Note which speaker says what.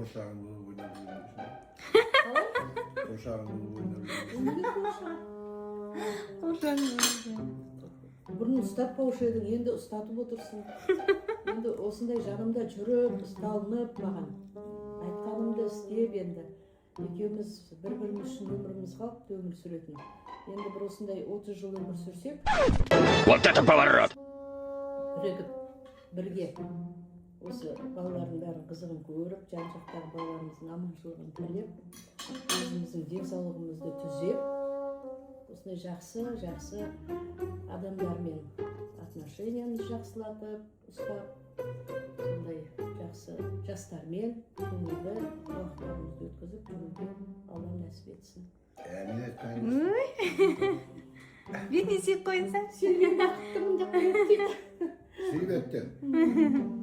Speaker 1: Қоршаған болып ойнап жүрген. Қоршаған болып ойнап жүрген.
Speaker 2: Неге қоршаған? Бұрын ұстатпаушы едің, енді ұстатып отырсың. Енді осындай жанымда жүріп, ұсталынып маған. Айтқанымды істеп енді. Екеуміз бір-біріміз үшін өміріміз қалыпты өмір сүретін. Енді бір осындай 30 жыл өмір сүрсек.
Speaker 3: Вот это поворот!
Speaker 2: Бірігіп, бірге. Осы балалардың бәрін қызығын көріп, жан-жақтағы балаларымыздың аманшылығын тілеп, өзіміздің денсаулығымызды түзеп, осындай жақсы адамдармен отношениямызды жақсылатып, ұстап, сондай жақсы жастармен көңілді уақыттарымызды өткізіп жүруге Алла нәсіп етсін.
Speaker 1: Әмин айтқан.
Speaker 4: Мен не істеп қойсам?
Speaker 2: Сен мен бақыттымын деп қойып дейді.
Speaker 1: Сый беттен.